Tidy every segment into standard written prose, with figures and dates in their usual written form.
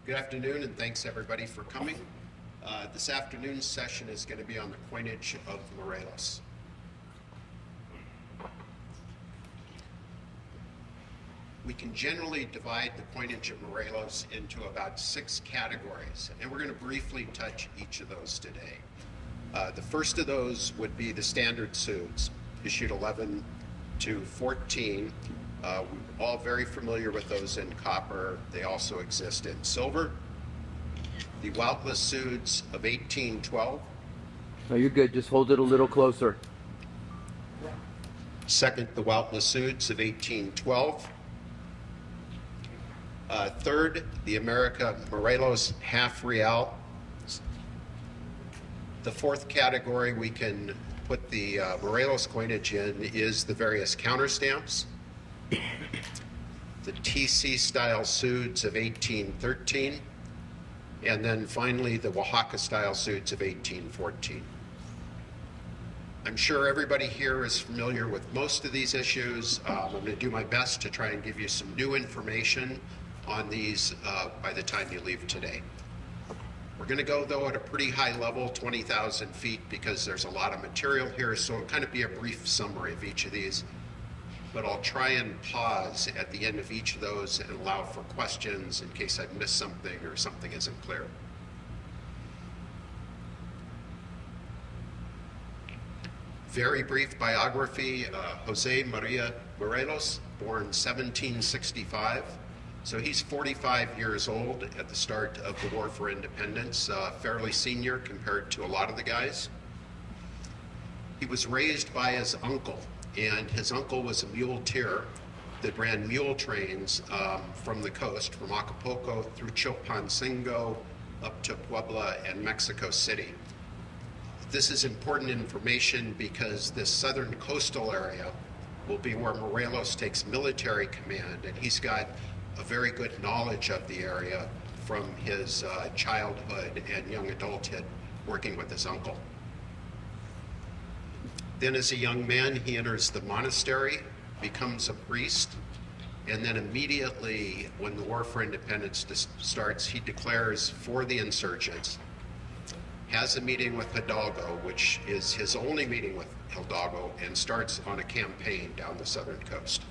Good afternoon, and thanks everybody for coming. This afternoon's session is going to be on the coinage of Morelos. We can generally divide the coinage of Morelos into about 6 categories, and we're going to briefly touch each of those today. The first of those would be the standard suits, issued 11 to 14. We're all very familiar with those in copper. They also exist in silver. The Woutless suits of 1812. No, you're good. Just hold it a little closer. Second, the Woutless suits of 1812. Third, the America Morelos half real. The fourth category we can put the Morelos coinage in is the various counterstamps. The TC style suits of 1813. And then finally, the Oaxaca style suits of 1814. I'm sure everybody here is familiar with most of these issues. I'm going to do my best to try and give you some new information on these by the time you leave today. We're going to go, though, at a pretty high level, 20,000 feet, because there's a lot of material here, so it'll kind of be a brief summary of each of these. But I'll try and pause at the end of each of those and allow for questions in case I've missed something or something isn't clear. Very brief biography, Jose Maria Morelos, born 1765. So he's 45 years old at the start of the War for Independence, fairly senior compared to a lot of the guys. He was raised by his uncle, and his uncle was a muleteer that ran mule trains from the coast, from Acapulco through Chilpancingo up to Puebla and Mexico City. This is important information because this southern coastal area will be where Morelos takes military command, and he's got a very good knowledge of the area from his childhood and young adulthood working with his uncle. Then as a young man, he enters the monastery, becomes a priest, and then immediately when the War for Independence starts, he declares for the insurgents, has a meeting with Hidalgo, which is his only meeting with Hidalgo, and starts on a campaign down the southern coast.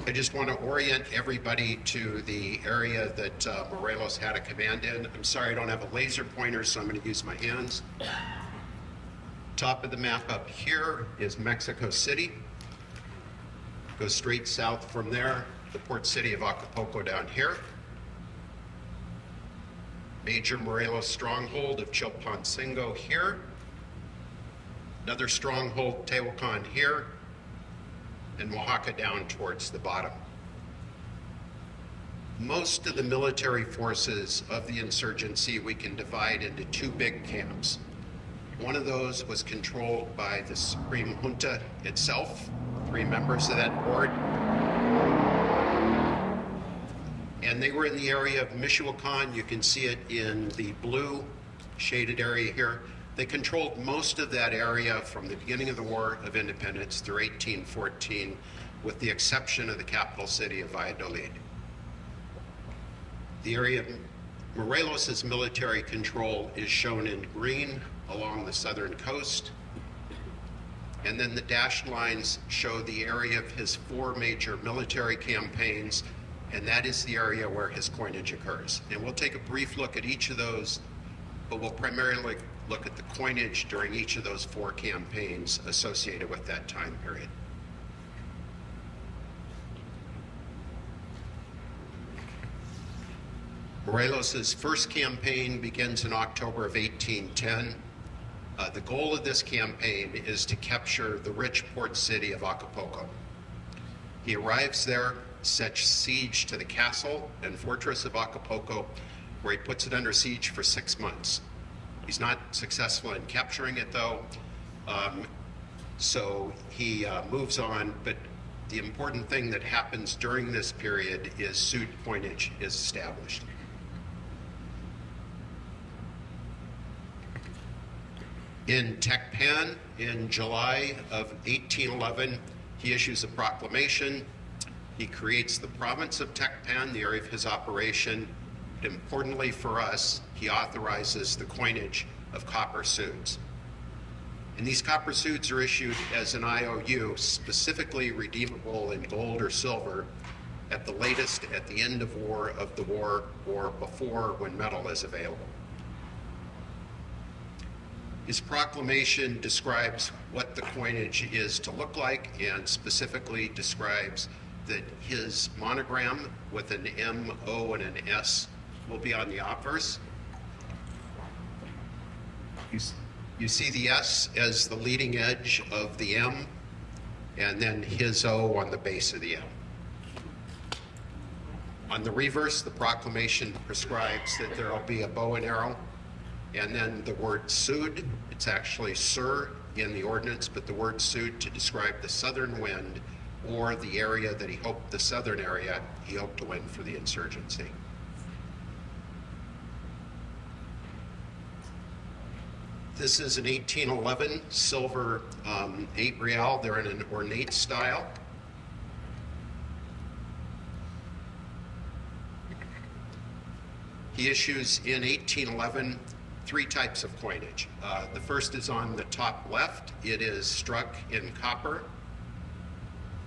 I just want to orient everybody to the area that Morelos had a command in. I'm sorry I don't have a laser pointer, so I'm going to use my hands. Top of the map up here is Mexico City. Go straight south from there, the port city of Acapulco down here. Major Morelos stronghold of Chilpancingo here. Another stronghold, Tehuacan here. And Oaxaca down towards the bottom. Most of the military forces of the insurgency we can divide into 2 big camps. One of those was controlled by the Supreme Junta itself, 3 members of that board. And they were in the area of Michoacan. You can see it in the blue shaded area here. They controlled most of that area from the beginning of the War of Independence through 1814, with the exception of the capital city of Valladolid. The area of Morelos' military control is shown in green along the southern coast, and then the dashed lines show the area of his 4 major military campaigns, and that is the area where his coinage occurs. And we'll take a brief look at each of those, but we'll primarily look at the coinage during each of those 4 campaigns associated with that time period. Morelos' first campaign begins in October of 1810. The goal of this campaign is to capture the rich port city of Acapulco. He arrives there, sets siege to the castle and fortress of Acapulco, where he puts it under siege for 6 months. He's not successful in capturing it, though, so he moves on. But the important thing that happens during this period is suit coinage is established. In Tecpan, in July of 1811, he issues a proclamation He creates the province of Tecpan, the area of his operation. But importantly for us, he authorizes the coinage of copper suits. And these copper suits are issued as an IOU, specifically redeemable in gold or silver, at the latest at the end of the war or before, when metal is available. His proclamation describes what the coinage is to look like, and specifically describes that his monogram with an M, O, and an S will be on the obverse. You see the S as the leading edge of the M, and then his O on the base of the M. On the reverse, the proclamation prescribes that there will be a bow and arrow, and then the word Sud. It's actually Sur in the ordinance, but the word Sud to describe the southern wind, or the area that he hoped, the southern area he hoped to win for the insurgency. This is an 1811 silver 8 real. They're in an ornate style. He issues in 1811 3 types of coinage. The first is on the top left. It is struck in copper.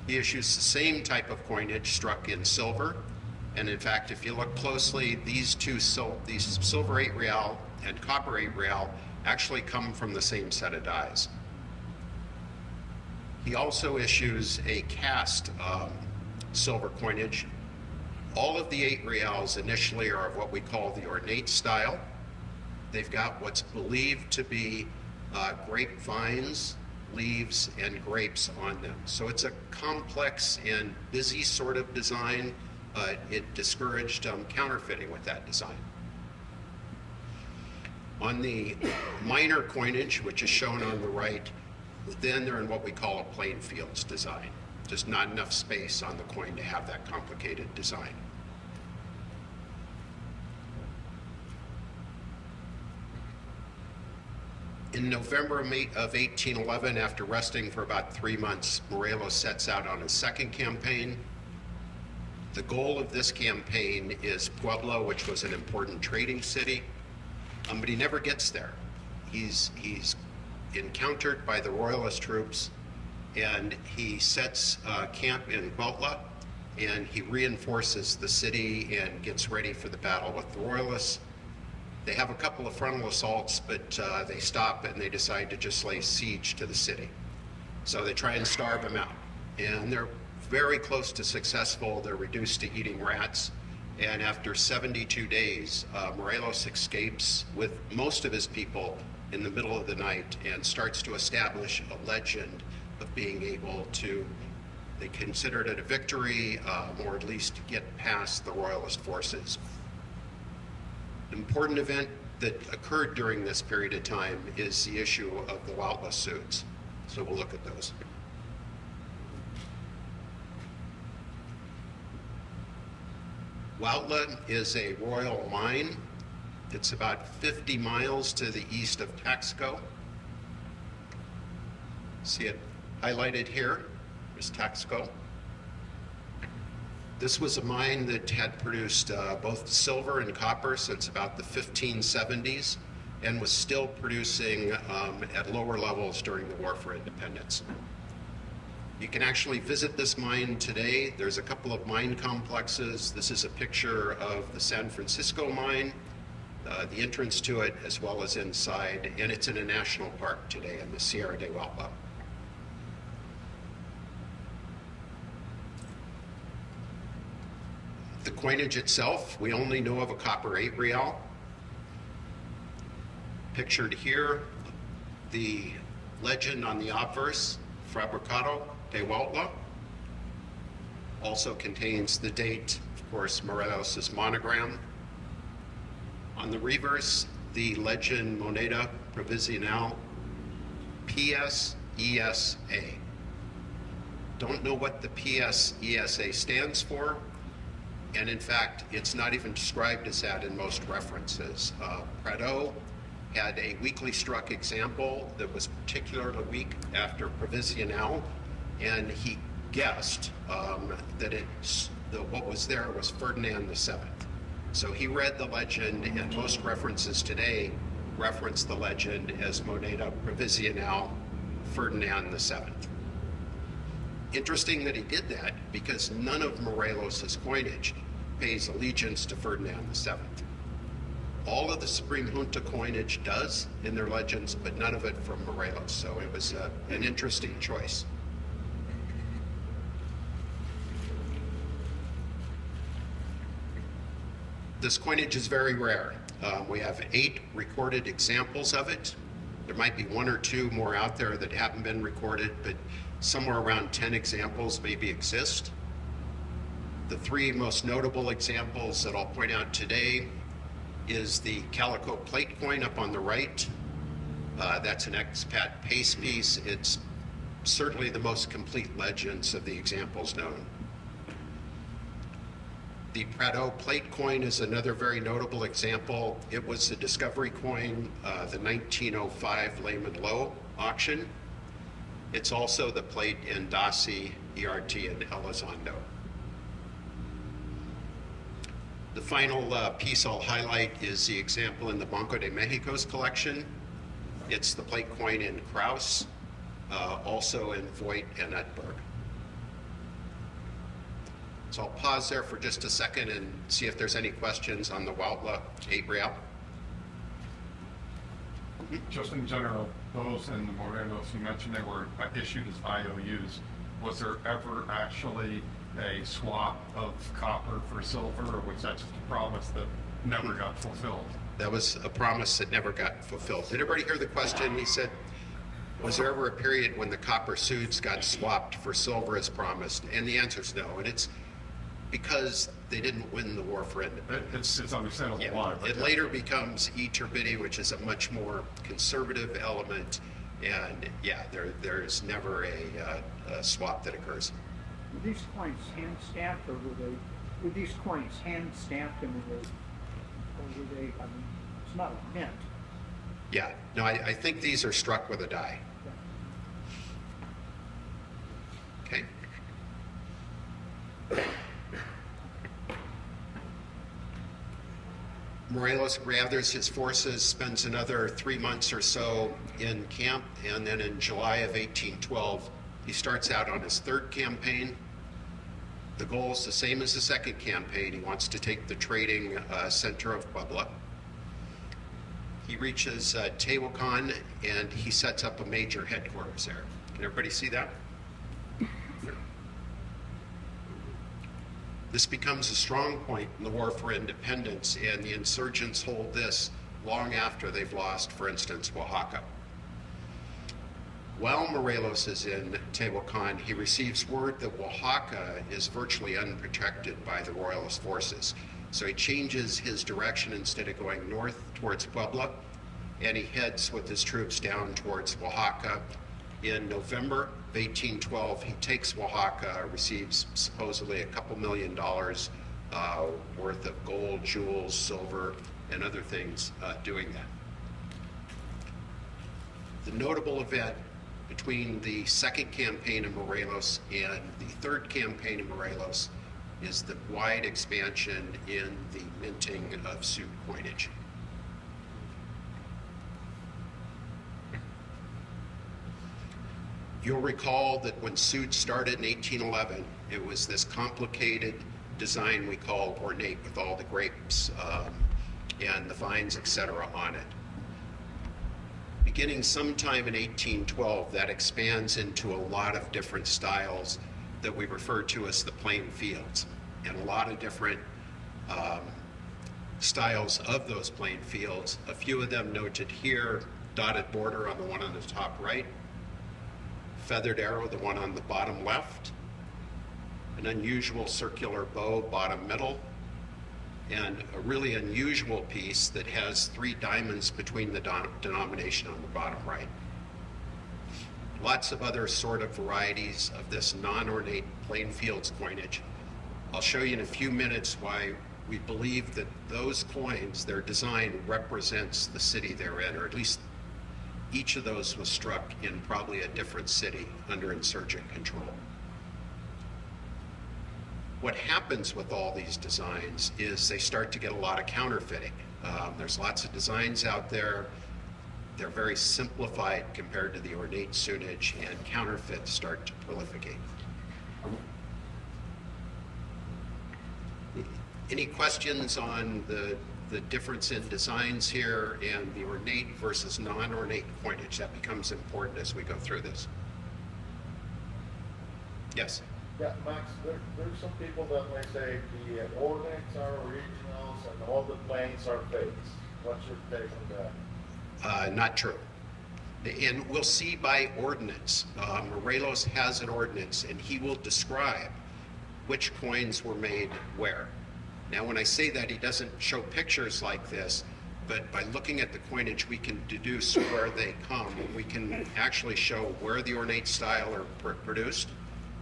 He issues the same type of coinage struck in silver. And in fact, if you look closely, these silver 8 real and copper 8 real actually come from the same set of dies. He also issues a cast silver coinage. All of the 8 reals initially are of what we call the ornate style. They've got what's believed to be grapevines, leaves, and grapes on them. So it's a complex and busy sort of design. It discouraged counterfeiting with that design. On the minor coinage, which is shown on the right, then they're in what we call a plain fields design. Just not enough space on the coin to have that complicated design. In November of 1811, after resting for about 3 months, Morelos sets out on his second campaign. The goal of this campaign is Puebla, which was an important trading city, but he never gets there. He's encountered by the Royalist troops, and he sets camp in Puebla, and he reinforces the city and gets ready for the battle with the Royalists. They have a couple of frontal assaults, but they stop and they decide to just lay siege to the city. So they try and starve him out. And they're very close to successful. They're reduced to eating rats. And after 72 days, Morelos escapes with most of his people in the middle of the night and starts to establish a legend of being able to, they considered it a victory, or at least to get past the Royalist forces. An important event that occurred during this period of time is the issue of the Huautla suits. So we'll look at those. Huautla is a royal mine. It's about 50 miles to the east of Taxco. See it highlighted here. There's Taxco. This was a mine that had produced both silver and copper since about the 1570s and was still producing at lower levels during the War for Independence. You can actually visit this mine today. There's a couple of mine complexes. This is a picture of the San Francisco mine, the entrance to it, as well as inside, and it's in a national park today in the Sierra de Huautla. The coinage itself, we only know of a copper 8 real. Pictured here, the legend on the obverse, Fabricado de Huautla, also contains the date, of course, Morelos' monogram. On the reverse, the legend Moneda Provisional PSESA. Don't know what the PSESA stands for. And in fact, it's not even described as that in most references. Prado had a weakly struck example that was particularly weak after Provisional, and he guessed that what was there was Ferdinand VII. So he read the legend, and most references today reference the legend as Moneda Provisional Ferdinand VII. Interesting that he did that, because none of Morelos' coinage pays allegiance to Ferdinand VII. All of the Supreme Junta coinage does in their legends, but none of it from Morelos. So it was an interesting choice. This coinage is very rare. We have 8 recorded examples of it. There might be 1 or 2 more out there that haven't been recorded, but somewhere around 10 examples maybe exist. The 3 most notable examples that I'll point out today is the calico plate coin up on the right. That's an expat paste piece. It's certainly the most complete legends of the examples known. The Prado plate coin is another very notable example. It was the discovery coin, the 1905 Lehman Low auction. It's also the plate in Dasi, ERT, and Elizondo. The final piece I'll highlight is the example in the Banco de Mexico's collection. It's the plate coin in Kraus, also in Voigt and Edberg. So I'll pause there for just a second and see if there's any questions on the Huautla 8 real. Just in general, those in the Morelos, you mentioned they were issued as IOUs. Was there ever actually a swap of copper for silver, or was that just a promise that never got fulfilled? That was a promise that never got fulfilled. Did everybody hear the question? He said, was there ever a period when the copper suits got swapped for silver as promised? And the answer is no. And it's because they didn't win the war for independence. It's understandable why. It later becomes e turbidity, which is a much more conservative element. And yeah, there's never a swap that occurs. Were these coins hand stamped, or were these coins hand stamped, and were they, I mean, it's not a mint. Yeah, no, I think these are struck with a die. Okay. Morelos gathers his forces, spends another 3 months or so in camp, and then in July of 1812, he starts out on his 3rd campaign. The goal is the same as the 2nd campaign. He wants to take the trading center of Puebla. He reaches Tehuacan, and he sets up a major headquarters there. Can everybody see that? This becomes a strong point in the war for independence, and the insurgents hold this long after they've lost, for instance, Oaxaca. While Morelos is in Tehuacan, he receives word that Oaxaca is virtually unprotected by the Royalist forces. So he changes his direction. Instead of going north towards Puebla, and he heads with his troops down towards Oaxaca. In November of 1812, he takes Oaxaca, receives supposedly a couple $1 million worth of gold, jewels, silver, and other things doing that. The notable event between the 2nd campaign in Morelos and the 3rd campaign in Morelos is the wide expansion in the minting of suit coinage. You'll recall that when suit started in 1811, it was this complicated design we call ornate, with all the grapes and the vines, etc. on it. Beginning sometime in 1812, that expands into a lot of different styles that we refer to as the plain fields, and a lot of different styles of those plain fields. A few of them noted here: dotted border on the one on the top right, feathered arrow, the one on the bottom left, an unusual circular bow, bottom middle, and a really unusual piece that has 3 diamonds between the denomination on the bottom right. Lots of other sort of varieties of this non-ornate plain fields coinage. I'll show you in a few minutes why we believe that those coins, their design represents the city they're in, or at least each of those was struck in probably a different city under insurgent control. What happens with all these designs is they start to get a lot of counterfeiting. There's lots of designs out there. They're very simplified compared to the ornate soonage, and counterfeits start to proliferate. Any questions on the difference in designs here and the ornate versus non-ornate coinage? That becomes important as we go through this. Yes? Yeah, Max, there's some people that may say the ornaments are originals and all the planes are fakes. What's your take on that? Not true. And we'll see by ordinance. Morelos has an ordinance, and he will describe which coins were made where. Now, when I say that, he doesn't show pictures like this, but by looking at the coinage, we can deduce where they come. We can actually show where the ornate style are produced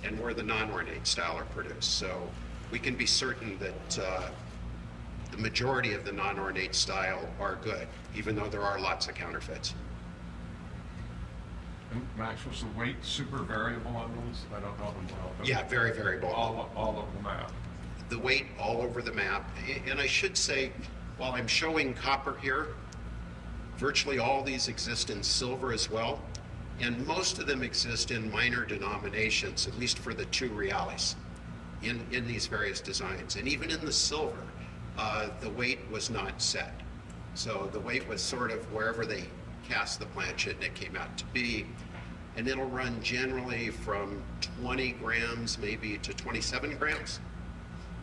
and where the non-ornate style are produced. So we can be certain that the majority of the non-ornate style are good, even though there are lots of counterfeits. And Max, was the weight super variable on those? I don't know them well. But Yeah, very variable. all over the map. The weight all over the map. And I should say, while I'm showing copper here, virtually all these exist in silver as well. And most of them exist in minor denominations, at least for the 2 reales in these various designs. And even in the silver, the weight was not set. So the weight was sort of wherever they cast the planchet and it came out to be. And it'll run generally from 20 grams maybe to 27 grams.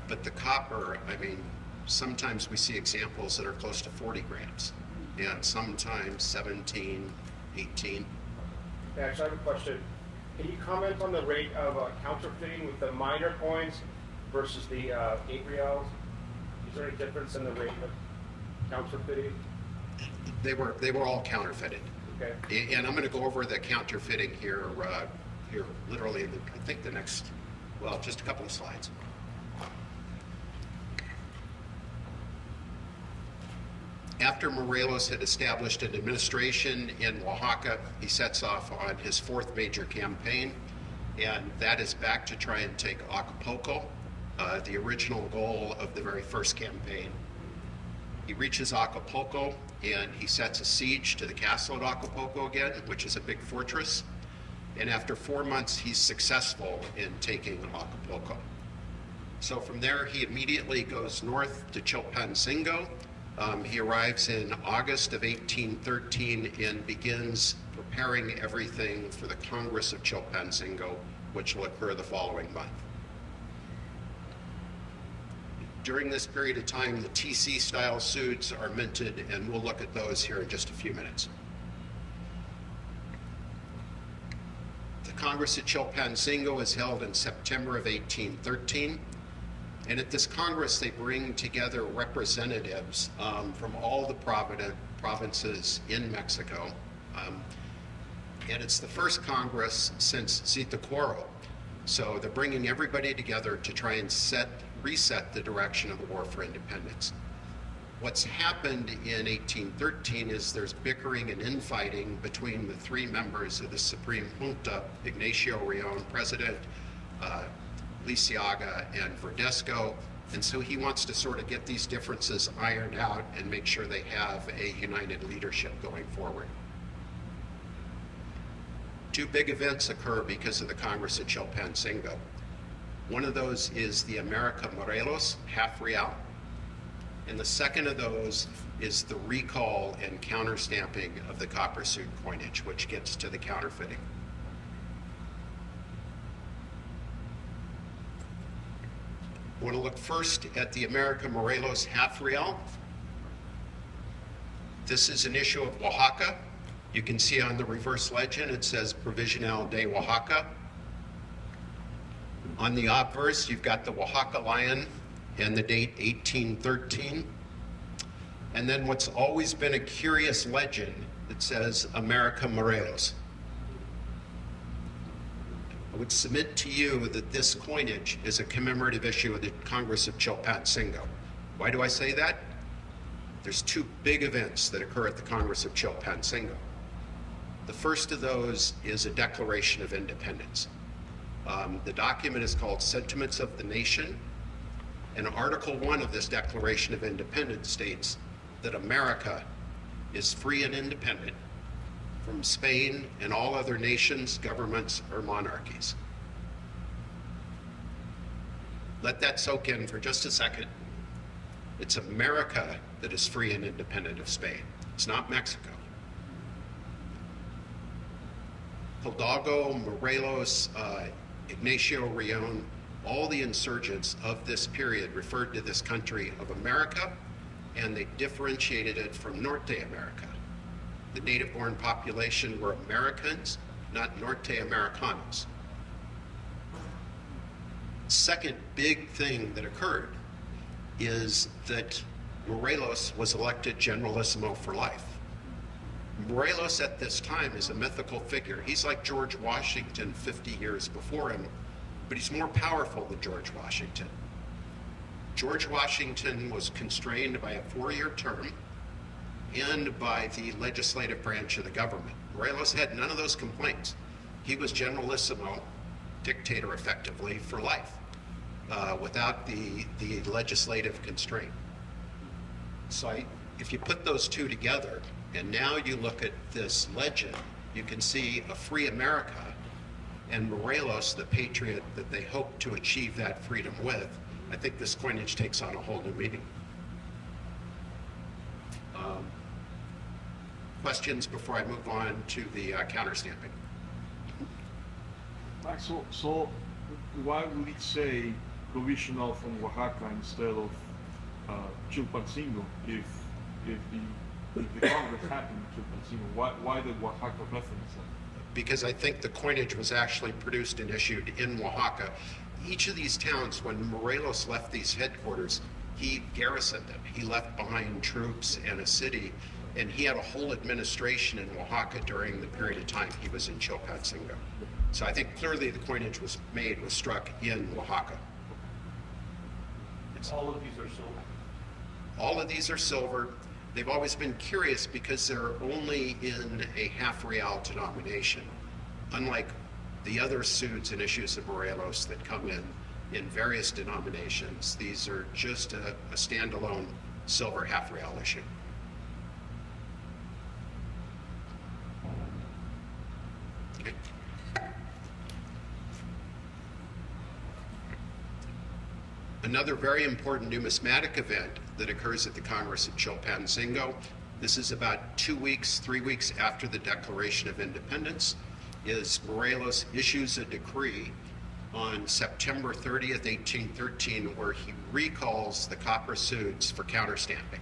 But the copper, I mean, sometimes we see examples that are close to 40 grams and sometimes 17, 18. Max, I have a question. Can you comment on the rate of counterfeiting with the minor coins versus the 8 reals? Is there any difference in the rate of counterfeiting? They were all counterfeited. Okay. And I'm going to go over the counterfeiting here literally in I think the next, well, just a couple of slides. After Morelos had established an administration in Oaxaca, he sets off on his 4th major campaign, and that is back to try and take Acapulco, the original goal of the very first campaign. He reaches Acapulco, and he sets a siege to the castle at Acapulco again, which is a big fortress. And after 4 months, he's successful in taking Acapulco. So from there, he immediately goes north to Chilpancingo. He arrives in August of 1813 and begins preparing everything for the Congress of Chilpancingo, which will occur the following month. During this period of time, the TC style suits are minted, and we'll look at those here in just a few minutes. The Congress at Chilpancingo is held in September of 1813. And at this Congress, they bring together representatives from all the provinces in Mexico. And it's the first Congress since Zitácuaro. So they're bringing everybody together to try and reset the direction of the war for independence. What's happened in 1813 is there's bickering and infighting between the 3 members of the Supreme Junta, Ignacio Rion, president, Lisiaga and Verdesco, and so he wants to sort of get these differences ironed out and make sure they have a united leadership going forward. 2 big events occur because of the Congress at Chilpancingo. One of those is the America Morelos half real, and the second of those is the recall and counterstamping of the copper suit coinage, which gets to the counterfeiting. I want to look first at the America Morelos half real. This is an issue of Oaxaca. You can see on the reverse legend it says Provisional de Oaxaca. On the obverse, you've got the Oaxaca lion and the date 1813. And then what's always been a curious legend that says America Morelos. I would submit to you that this coinage is a commemorative issue of the Congress of Chilpancingo. Why do I say that? There's 2 big events that occur at the Congress of Chilpancingo. The first of those is a Declaration of Independence. The document is called Sentiments of the Nation, And Article 1 of this Declaration of Independence states that America is free and independent from Spain and all other nations, governments, or monarchies. Let that soak in for just a second. It's America that is free and independent of Spain. It's not Mexico. Hidalgo, Morelos, Ignacio Rion, all the insurgents of this period referred to this country of America, and they differentiated it from Norte America. The native-born population were Americans, not Norte Americanos. Second big thing that occurred is that Morelos was elected Generalissimo for life. Morelos at this time is a mythical figure. He's like George Washington 50 years before him, but he's more powerful than George Washington. George Washington was constrained by a 4-year term and by the legislative branch of the government. Morelos had none of those complaints. He was Generalissimo, dictator effectively, for life, without the legislative constraint. So if you put those two together, and now you look at this legend, you can see a free America and Morelos, the patriot that they hope to achieve that freedom with. I think this coinage takes on a whole new meaning. Questions before I move on to the counterstamping? Max, so why would it say provisional from Oaxaca instead of Chilpancingo if the Congress happened in Chilpancingo? Why the Oaxaca reference? Because I think the coinage was actually produced and issued in Oaxaca. Each of these towns, when Morelos left these headquarters, he garrisoned them. He left behind troops and a city, and he had a whole administration in Oaxaca during the period of time he was in Chilpancingo. So I think clearly the coinage was struck in Oaxaca. All of these are silver. All of these are silver. They've always been curious because they're only in a half real denomination, unlike the other suits and issues of Morelos that come in various denominations. These are just a standalone silver half real issue. Okay. Another very important numismatic event that occurs at the Congress of Chilpancingo. This is about 3 weeks after the Declaration of Independence, is Morelos issues a decree on September 30th, 1813, where he recalls the copper suits for counterstamping.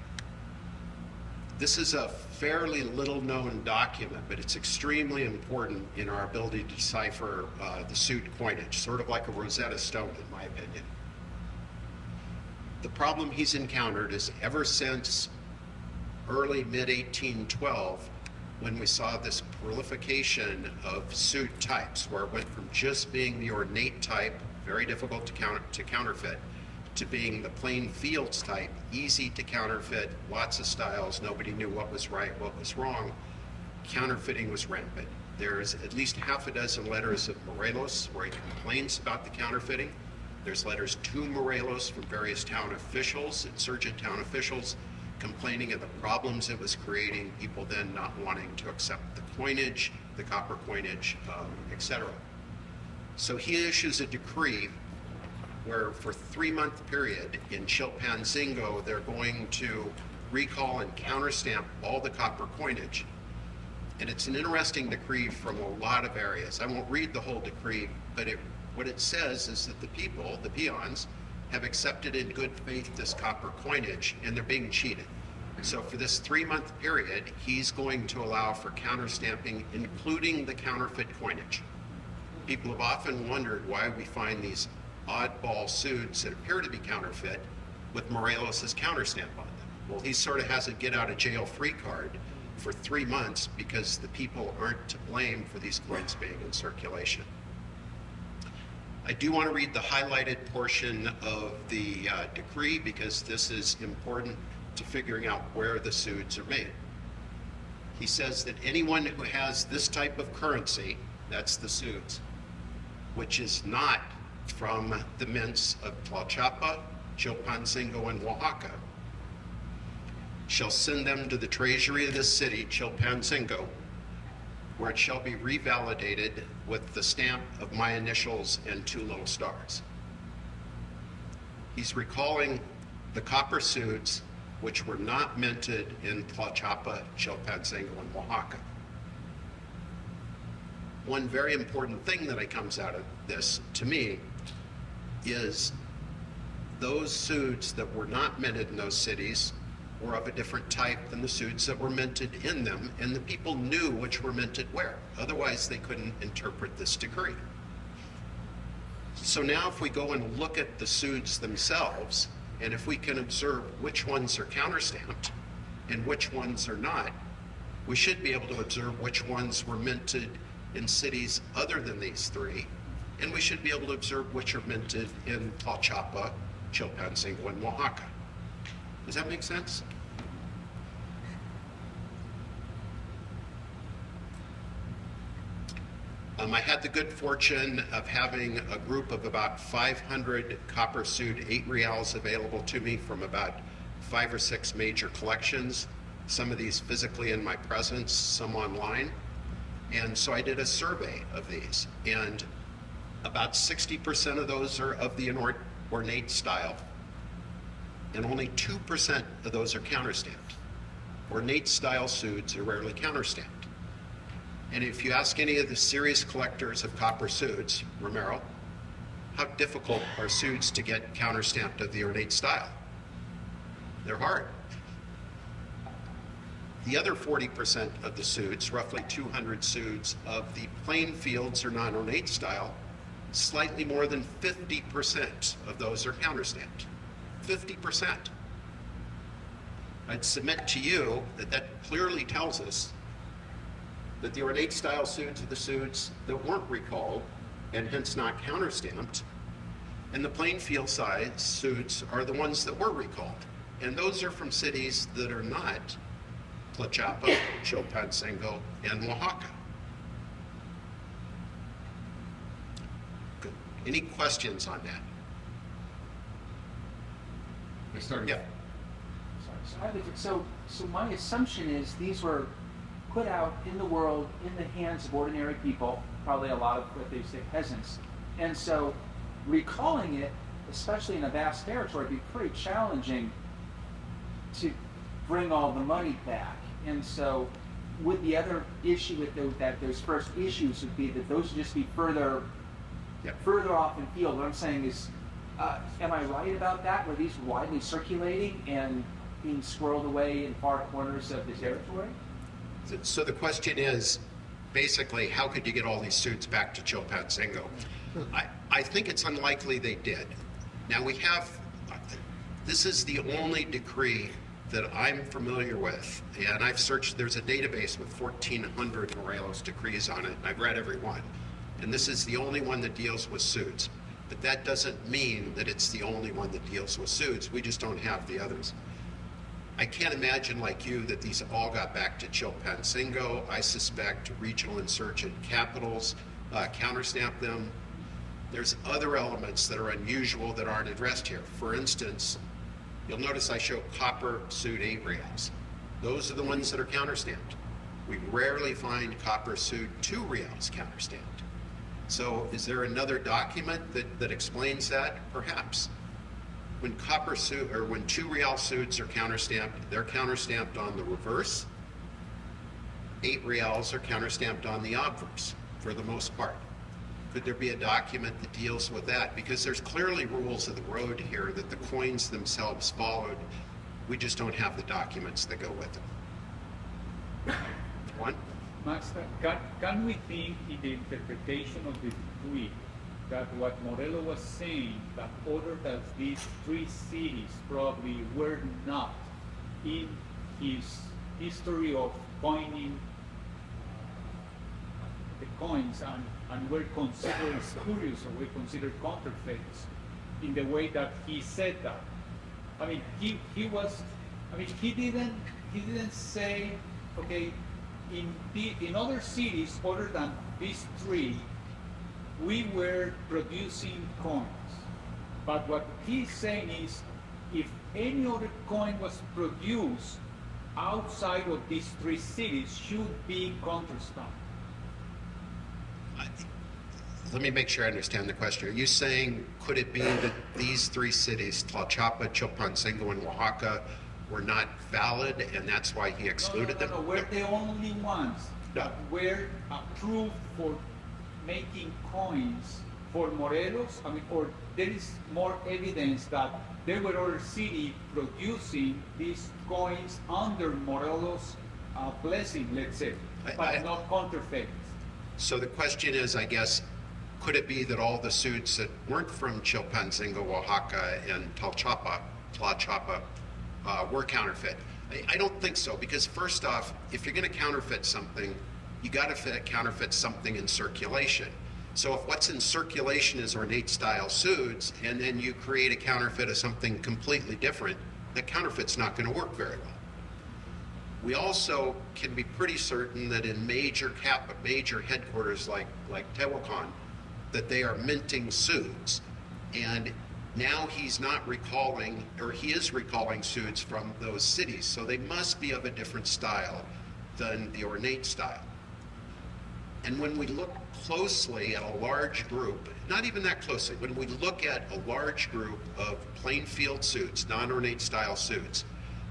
This is a fairly little known document, but it's extremely important in our ability to decipher the suit coinage, sort of like a Rosetta Stone, in my opinion. The problem he's encountered is ever since early mid-1812, when we saw this proliferation of suit types, where it went from just being the ornate type, very difficult to counterfeit, to being the plain fields type, easy to counterfeit, lots of styles, nobody knew what was right, what was wrong. Counterfeiting was rampant. There's at least half a dozen letters of Morelos where he complains about the counterfeiting. There's letters to Morelos from various town officials, insurgent town officials, complaining of the problems it was creating, people then not wanting to accept the coinage, the copper coinage, etc. So he issues a decree where for a 3-month period in Chilpancingo, they're going to recall and counterstamp all the copper coinage. And it's an interesting decree from a lot of areas. I won't read the whole decree, but what it says is that the people, the peons, have accepted in good faith this copper coinage, and they're being cheated. So for this 3-month period, he's going to allow for counterstamping, including the counterfeit coinage. People have often wondered why we find these oddball suits that appear to be counterfeit with Morelos' counterstamp on them. Well, he sort of has a get-out-of-jail-free card for 3 months because the people aren't to blame for these coins being in circulation. I do want to read the highlighted portion of the decree because this is important to figuring out where the suits are made. He says that anyone who has this type of currency, that's the suits, which is not from the mints of Tlaxcala Chilpancingo, and Oaxaca, shall send them to the treasury of this city, Chilpancingo, where it shall be revalidated with the stamp of my initials and 2 little stars. He's recalling the copper suits which were not minted in Tlaxcala, Chilpancingo, and Oaxaca. One very important thing that comes out of this, to me, is those suits that were not minted in those cities were of a different type than the suits that were minted in them, and the people knew which were minted where. Otherwise, they couldn't interpret this decree. So now if we go and look at the suits themselves, and if we can observe which ones are counterstamped and which ones are not, we should be able to observe which ones were minted in cities other than these 3, and we should be able to observe which are minted in Tlaxcala, Chilpancingo, and Oaxaca. Does that make sense? I had the good fortune of having a group of about 500 copper suit 8 reals available to me from about 5 or 6 major collections, some of these physically in my presence, some online. And so I did a survey of these, and about 60% of those are of the ornate style, and only 2% of those are counterstamped. Ornate style suits are rarely counterstamped. And if you ask any of the serious collectors of copper suits, Romero, how difficult are suits to get counterstamped of the ornate style? They're hard. The other 40% of the suits, roughly 200 suits of the plain fields or non-ornate style, slightly more than 50% of those are counterstamped. 50%. I'd submit to you that that clearly tells us that the ornate style suits are the suits that weren't recalled and hence not counterstamped, and the plain field size suits are the ones that were recalled. And those are from cities that are not Tlaxcala, Chilpancingo, and Oaxaca. Good. Any questions on that? I started. Yeah. So my assumption is these were put out in the world in the hands of ordinary people, probably a lot of what they say peasants. And so recalling it, especially in a vast territory, would be pretty challenging to bring all the money back. And so would the other issue with those first issues would be that those would just be further off in field. What I'm saying is, am I right about that? Were these widely circulating and being squirreled away in far corners of the territory? So the question is, basically, how could you get all these suits back to Chilpancingo? I think it's unlikely they did. Now this is the only decree that I'm familiar with, and I've searched, there's a database with 1,400 Morelos decrees on it, and I've read every one. And this is the only one that deals with suits. But that doesn't mean that it's the only one that deals with suits. We just don't have the others. I can't imagine, like you, that these all got back to Chilpancingo. I suspect regional insurgent capitals counterstamped them. There's other elements that are unusual that aren't addressed here. For instance, you'll notice I show copper suit 8 reals. Those are the ones that are counterstamped. We rarely find copper suit 2 reals counterstamped. So is there another document that explains that? Perhaps. When copper suit, or when 2 real suits are counterstamped, they're counterstamped on the reverse. 8 reals are counterstamped on the obverse, for the most part. Could there be a document that deals with that? Because there's clearly rules of the road here that the coins themselves followed. We just don't have the documents that go with them. One? Master, can we think in the interpretation of the decree that what Morelos was saying, that other than these 3 cities probably were not in his history of coining the coins and were considered spurious or were considered counterfeits in the way that he said that? I mean, he didn't say, okay, in other cities other than these 3, we were producing coins. But what he's saying is, if any other coin was produced outside of these three cities, should be counterstamped. Let me make sure I understand the question. Are you saying, could it be that these three cities, Tlaxcala, Chilpancingo, and Oaxaca, were not valid, and that's why he excluded them? No, we're the only ones that were approved for making coins for Morelos. I mean, or there is more evidence that there were other cities producing these coins under Morelos' blessing, let's say, but not counterfeit. So the question is, I guess, could it be that all the suits that weren't from Chilpancingo, Oaxaca, and Tlaxcala were counterfeit? I don't think so, because first off, if you're going to counterfeit something, you got to counterfeit something in circulation. So if what's in circulation is ornate style suits, and then you create a counterfeit of something completely different, that counterfeit's not going to work very well. We also can be pretty certain that in major headquarters like Tehuacan, that they are minting suits. And now he's not recalling, or he is recalling suits from those cities. So they must be of a different style than the ornate style. And when we look closely at a large group, not even that closely, when we look at a large group of plain field suits, non-ornate style suits,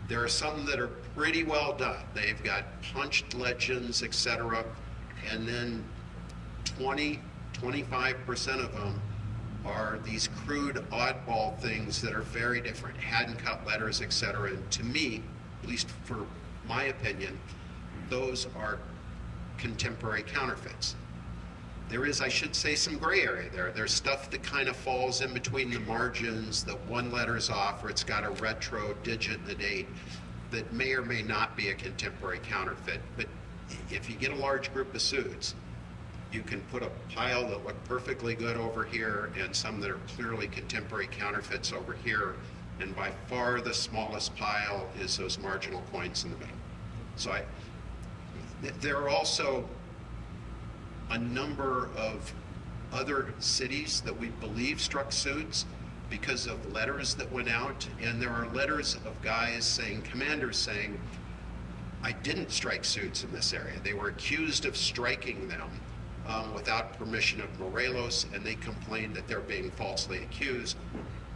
there are some that are pretty well done. They've got punched legends, etc. And then 25% of them are these crude oddball things that are very different, hand-cut letters, etc. And to me, at least for my opinion, those are contemporary counterfeits. There is, I should say, some gray area there. There's stuff that kind of falls in between the margins, that one letter's off, or it's got a retro digit in the date, that may or may not be a contemporary counterfeit. But if you get a large group of suits, you can put a pile that look perfectly good over here and some that are clearly contemporary counterfeits over here. And by far the smallest pile is those marginal coins in the middle. So there are also a number of other cities that we believe struck suits because of letters that went out. And there are letters of guys saying, commanders saying, I didn't strike suits in this area. They were accused of striking them without permission of Morelos, and they complained that they're being falsely accused.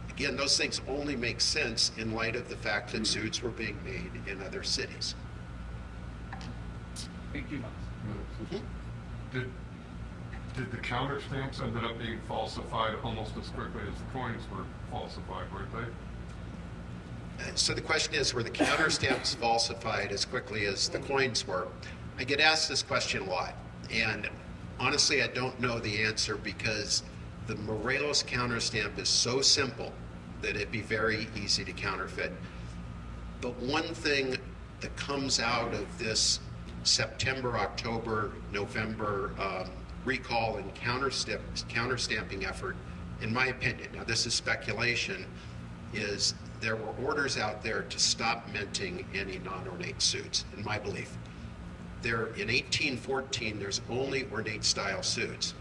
Again, those things only make sense in light of the fact that suits were being made in other cities. Thank you, Max. Did the counter stamps ended up being falsified almost as quickly as the coins were falsified, weren't they? So the question is, were the counter stamps falsified as quickly as the coins were? I get asked this question a lot, and honestly, I don't know the answer because the Morelos counter stamp is so simple that it'd be very easy to counterfeit. But one thing that comes out of this September, October, November recall and counter stamping effort, in my opinion, now this is speculation, is there were orders out there to stop minting any non-ornate suits, in my belief. There, in 1814, there's only ornate style suits.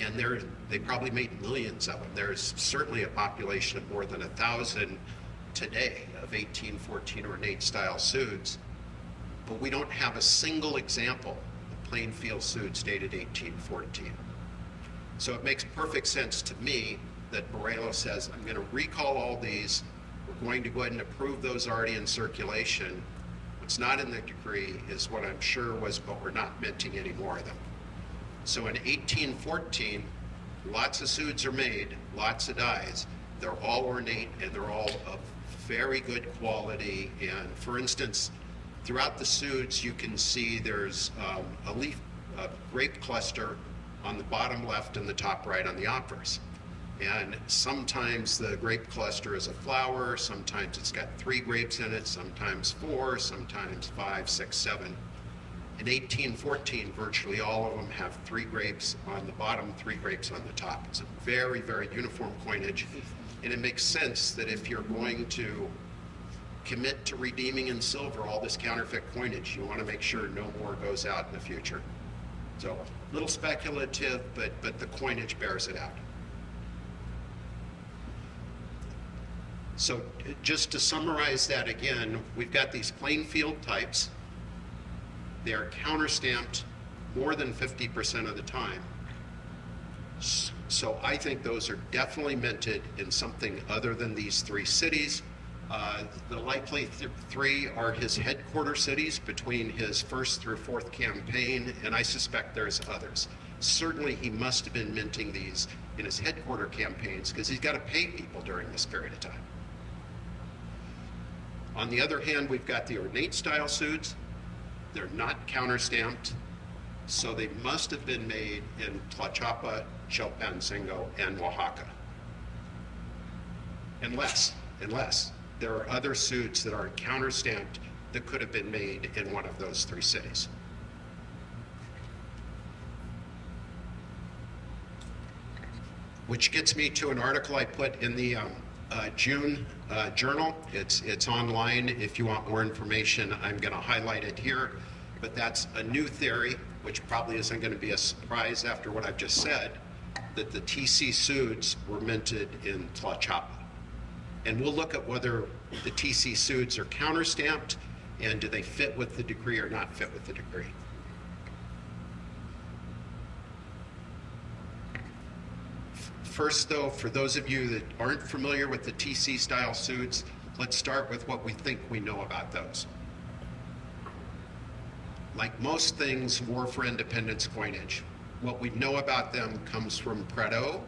And they probably made millions of them. There's certainly a population of more than 1,000 today of 1814 ornate style suits. But we don't have a single example of plain field suits dated 1814. So it makes perfect sense to me that Morelos says, I'm going to recall all these. We're going to go ahead and approve those already in circulation. What's not in the decree is what I'm sure was, but we're not minting any more of them. So in 1814, lots of suits are made, lots of dies. They're all ornate and they're all of very good quality. And for instance, throughout the suits, you can see there's a grape cluster on the bottom left and the top right on the obverse. And sometimes the grape cluster is a flower, sometimes it's got 3 grapes in it, sometimes 4, sometimes 5, 6, 7. In 1814, virtually all of them have 3 grapes on the bottom, 3 grapes on the top. It's a very, very uniform coinage, and it makes sense that if you're going to commit to redeeming in silver all this counterfeit coinage, you want to make sure no more goes out in the future. So, a little speculative, but the coinage bears it out. So just to summarize that again, we've got these plain field types. They are counterstamped more than 50% of the time. So I think those are definitely minted in something other than these three cities. The likely three are his headquarter cities between his first through fourth campaign, and I suspect there's others. Certainly he must have been minting these in his headquarter campaigns because he's got to pay people during this period of time. On the other hand, we've got the ornate style suits. They're not counterstamped, so they must have been made in Tlaxcala, Chilpancingo, and Oaxaca. Unless there are other suits that are counterstamped that could have been made in one of those three cities. Which gets me to an article I put in the June journal. It's online. If you want more information, I'm going to highlight it here. But that's a new theory, which probably isn't going to be a surprise after what I've just said, that the TC suits were minted in Tlaxcala. And we'll look at whether the TC suits are counterstamped and do they fit with the decree or not fit with the decree. First, though, for those of you that aren't familiar with the TC style suits, let's start with what we think we know about those. Like most things War for Independence coinage, what we know about them comes from Prado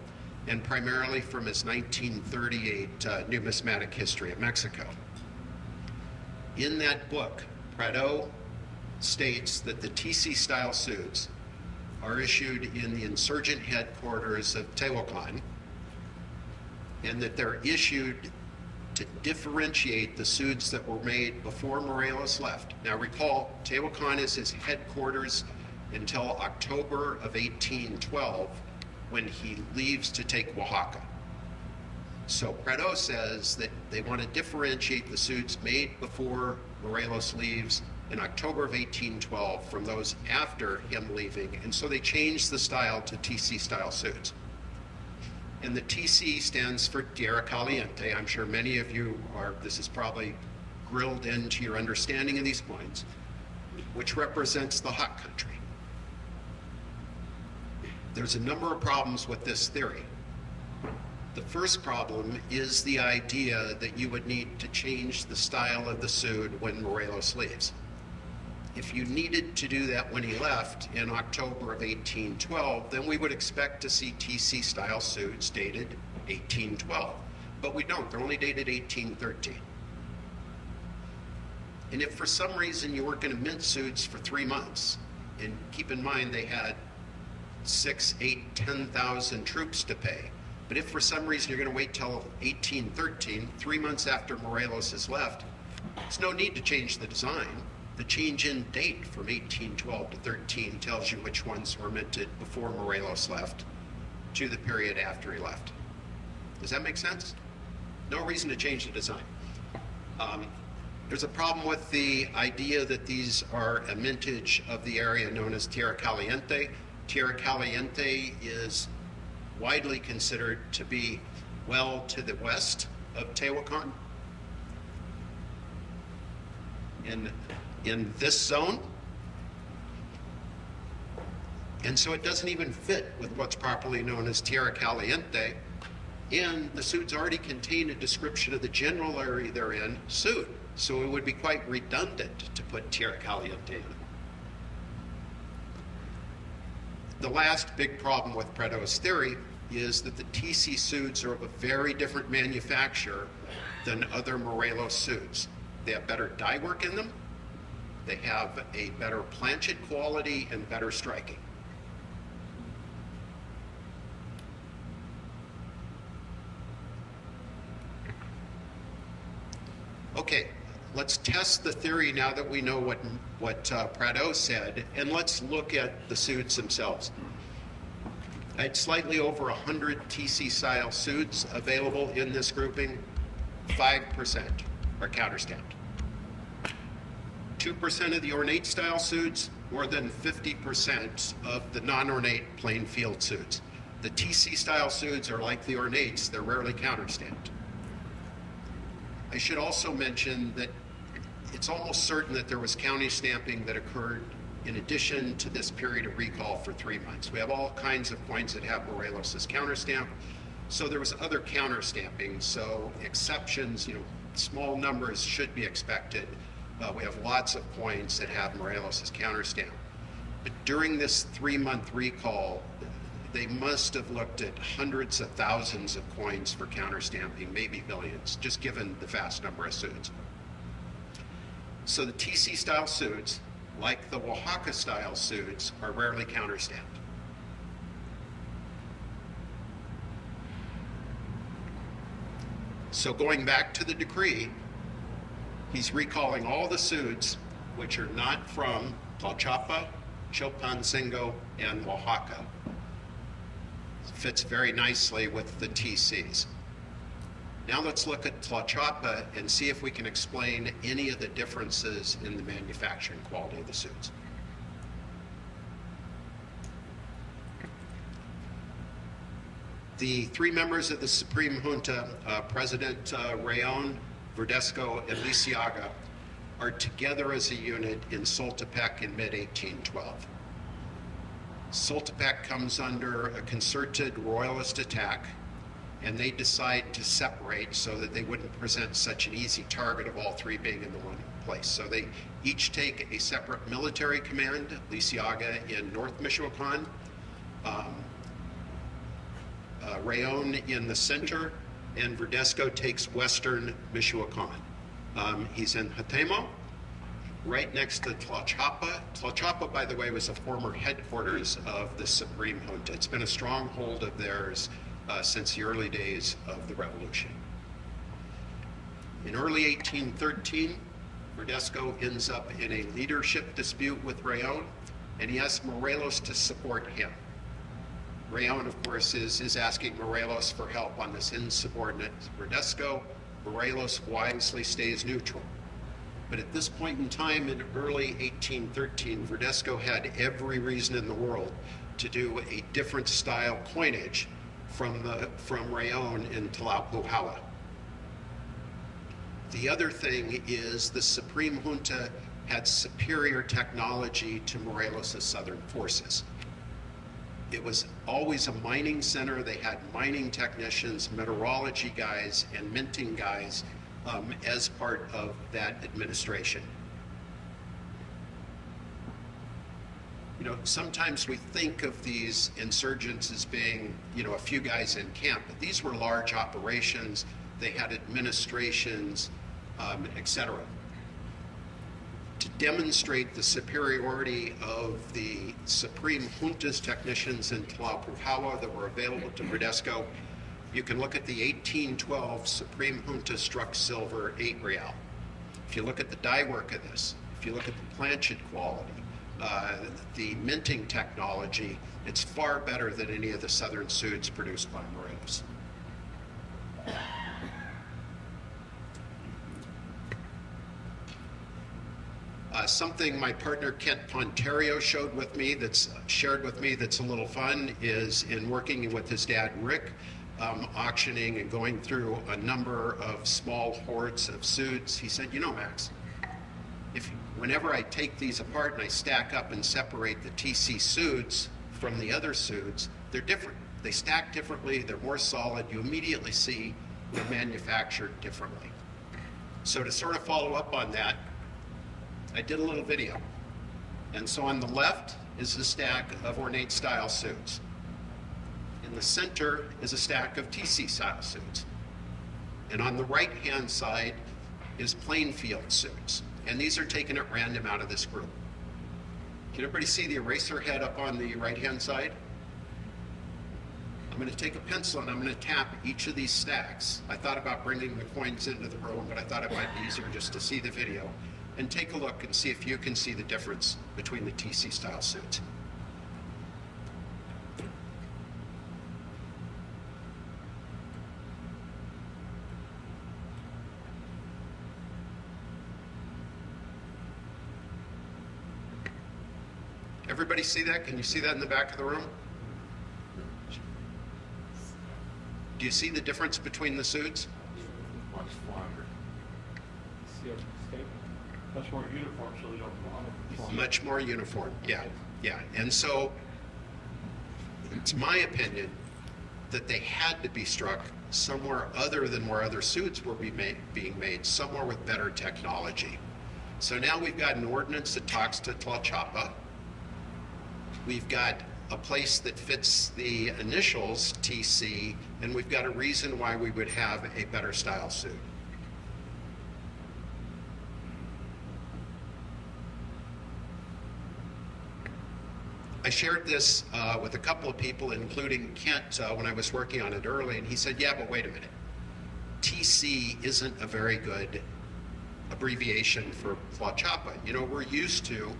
and primarily from his 1938 Numismatic History of Mexico. In that book, Prado states that the TC style suits are issued in the insurgent headquarters of Tehuacan, and that they're issued to differentiate the suits that were made before Morelos left. Now recall, Tehuacan is his headquarters until October of 1812, when he leaves to take Oaxaca. So Prado says that they want to differentiate the suits made before Morelos leaves in October of 1812 from those after him leaving, and so they changed the style to TC style suits. And the TC stands for Tierra Caliente. I'm sure many of you this is probably grilled into your understanding of these points, which represents the hot country. There's a number of problems with this theory. The first problem is the idea that you would need to change the style of the suit when Morelos leaves. If you needed to do that when he left in October of 1812, then we would expect to see TC style suits dated 1812. But we don't, they're only dated 1813. And if for some reason you weren't going to mint suits for 3 months, and keep in mind they had 6, 8, 10,000 troops to pay. But if for some reason you're going to wait till 1813, 3 months after Morelos has left, there's no need to change the design. The change in date from 1812 to 13 tells you which ones were minted before Morelos left to the period after he left. Does that make sense? No reason to change the design. There's a problem with the idea that these are a mintage of the area known as Tierra Caliente. Tierra Caliente is widely considered to be well to the west of Tehuacan. In this zone. And so it doesn't even fit with what's properly known as Tierra Caliente. And the suits already contain a description of the general area they're in, suit. So it would be quite redundant to put Tierra Caliente in. The last big problem with Prado's theory is that the TC suits are of a very different manufacturer than other Morelos suits. They have better dye work in them. They have a better planchet quality and better striking. Okay, let's test the theory now that we know what Prado said, and let's look at the suits themselves. I had slightly over 100 TC style suits available in this grouping. 5% are counterstamped. 2% of the ornate style suits, more than 50% of the non-ornate plain field suits. The TC style suits are like the ornates, they're rarely counterstamped. I should also mention that it's almost certain that there was county stamping that occurred in addition to this period of recall for 3 months. We have all kinds of coins that have Morelos' counterstamp. So there was other counterstamping. So exceptions, small numbers should be expected. We have lots of coins that have Morelos' counterstamp. But during this 3-month recall, they must have looked at hundreds of thousands of coins for counterstamping, maybe millions, just given the vast number of suits. So the TC style suits, like the Oaxaca style suits, are rarely counterstamped. So going back to the decree, he's recalling all the suits which are not from Tlalchapa, Chilpancingo, and Oaxaca. Fits very nicely with the TCs. Now let's look at Tlalchapa and see if we can explain any of the differences in the manufacturing quality of the suits. The 3 members of the Supreme Junta, President Rayon, Verdesco, and Lisiaga, are together as a unit in Soltepec in mid-1812. Soltepec comes under a concerted royalist attack, and they decide to separate so that they wouldn't present such an easy target of all 3 being in the one place. So they each take a separate military command, Lisiaga in North Michoacan, Rayon in the center, and Verdesco takes western Michoacan. He's in Hatemo, right next to Tlalchapa. Tlalchapa, by the way, was a former headquarters of the Supreme Junta. It's been a stronghold of theirs since the early days of the revolution. In early 1813, Verdesco ends up in a leadership dispute with Rayon, and he asks Morelos to support him. Rayon, of course, is asking Morelos for help on this insubordinate Verdesco. Morelos wisely stays neutral. But at this point in time, in early 1813, Verdesco had every reason in the world to do a different style coinage from Rayon in Tlalpujahua. The other thing is the Supreme Junta had superior technology to Morelos' southern forces. It was always a mining center. They had mining technicians, metallurgy guys, and minting guys as part of that administration. Sometimes we think of these insurgents as being, a few guys in camp, but these were large operations. They had administrations, etc. To demonstrate the superiority of the Supreme Junta's technicians in Tlalpujahua that were available to Verdesco, you can look at the 1812 Supreme Junta struck silver 8 real. If you look at the die work of this, if you look at the planchet quality, the minting technology, it's far better than any of the southern suits produced by Morelos. Something my partner Kent Pontario shared with me that's a little fun is in working with his dad Rick, auctioning and going through a number of small hoards of suits. He said, Max, whenever I take these apart and I stack up and separate the TC suits from the other suits, they're different. They stack differently, they're more solid. You immediately see they're manufactured differently. So to sort of follow up on that, I did a little video. And so on the left is a stack of ornate style suits. In the center is a stack of TC style suits. And on the right hand side is plain field suits. And these are taken at random out of this group. Can everybody see the eraser head up on the right hand side? I'm going to take a pencil and I'm going to tap each of these stacks. I thought about bringing the coins into the room, but I thought it might be easier just to see the video. And take a look and see if you can see the difference between the TC style suits. Everybody see that? Can you see that in the back of the room? Do you see the difference between the suits? Much flatter. you're mistaken. That's more uniform, so they don't follow. Much more uniform, yeah, yeah. And so, it's my opinion that they had to be struck somewhere other than where other suits were being made, somewhere with better technology. So now we've got an ordinance that talks to Tlaxcala. We've got a place that fits the initials TC, and we've got a reason why we would have a better style suit. I shared this with a couple of people, including Kent, when I was working on it early, and he said, yeah, but wait a minute. TC isn't a very good abbreviation for Tlaxcala. You know, we're used to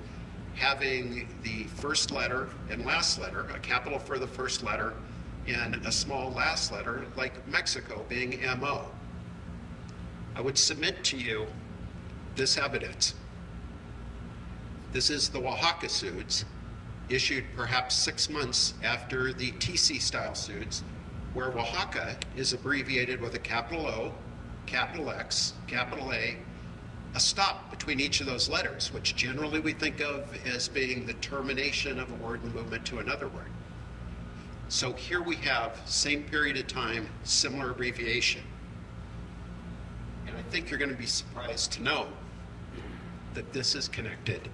having the first letter and last letter, a capital for the first letter and a small last letter, like Mexico being MO. I would submit to you this evidence. This is the Oaxaca suits, issued perhaps 6 months after the TC style suits, where Oaxaca is abbreviated with a capital O, capital X, capital A, a stop between each of those letters, which generally we think of as being the termination of a word and movement to another word. So here we have same period of time, similar abbreviation. And I think you're going to be surprised to know that this is connected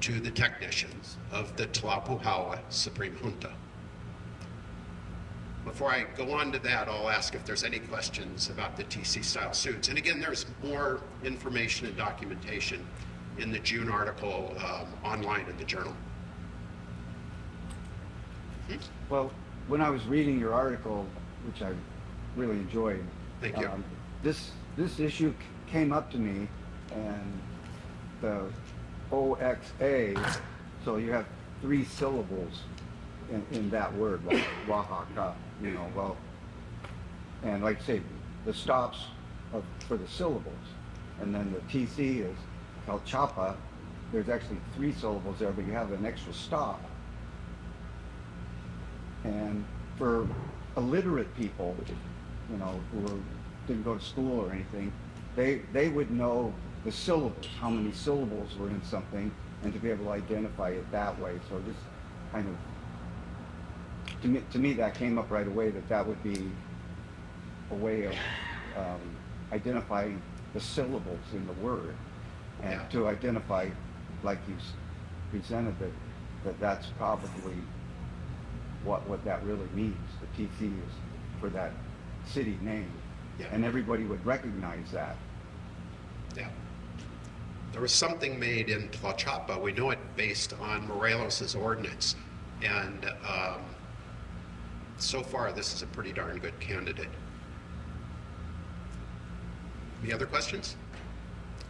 to the technicians of the Tlapujawa Supreme Junta. Before I go on to that, I'll ask if there's any questions about the TC style suits. And again, there's more information and documentation in the June article online in the journal. Well, when I was reading your article, which I really enjoyed, Thank you. This issue came up to me, and the OXA, so you have 3 syllables in that word, like Oaxaca, you know, well, and like I say, the stops for the syllables, and then the TC is Tlaxcala, there's actually 3 syllables there, but you have an extra stop. And for illiterate people, you know, who didn't go to school or anything, they would know the syllables, how many syllables were in something, and to be able to identify it that way. So just kind of, to me that came up right away, that would be a way of identifying the syllables in the word, and Yeah. to identify, like you presented, that's probably what that really means. The TC is for that city name, Yeah. and everybody would recognize that. Yeah. There was something made in Tlaxcala, we know it based on Morelos' ordinance, and so far this is a pretty darn good candidate. Any other questions?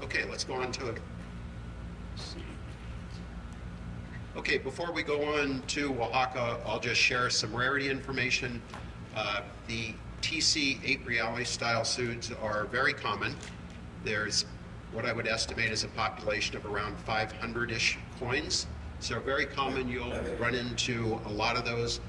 Okay, let's go on to it. Okay, before we go on to Oaxaca, I'll just share some rarity information. The TC 8 Reale style suits are very common. There's what I would estimate is a population of around 500-ish coins. So very common, you'll run into a lot of those.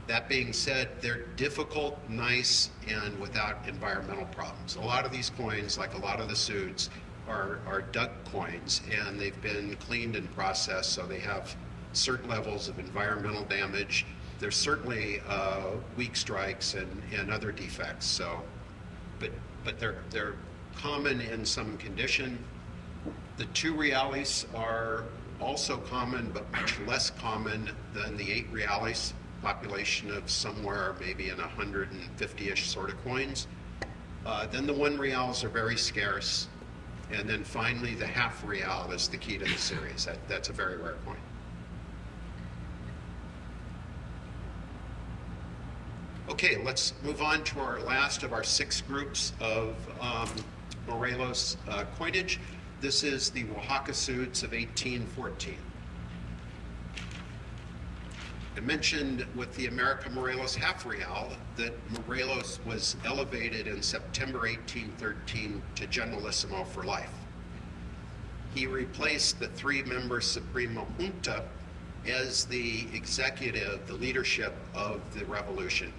That being said, they're difficult, nice, and without environmental problems. A lot of these coins, like a lot of the suits, are dug coins, and they've been cleaned and processed, so they have certain levels of environmental damage. There's certainly weak strikes and other defects. So, but they're common in some condition. The 2 reales are also common, but much less common than the 8 reales, population of somewhere maybe in 150-ish sort of coins. Then the 1 reals are very scarce. And then finally, the half real is the key to the series. That's a very rare coin. Okay, let's move on to our last of our 6 groups of Morelos coinage. This is the Oaxaca suits of 1814. I mentioned with the America Morelos half real that Morelos was elevated in September 1813 to Generalissimo for life. He replaced the 3-member Suprema Junta as the executive, the leadership of the revolution.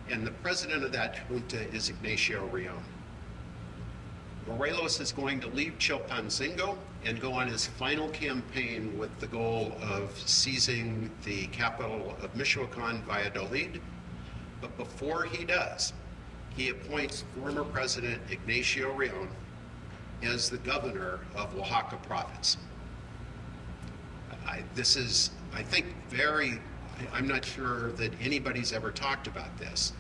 And the president of that junta is Ignacio Rion. Morelos is going to leave Chilpancingo and go on his final campaign with the goal of seizing the capital of Michoacan, Valladolid. But before he does, he appoints former President Ignacio Reón as the governor of Oaxaca province. This is, I think, I'm not sure that anybody's ever talked about this,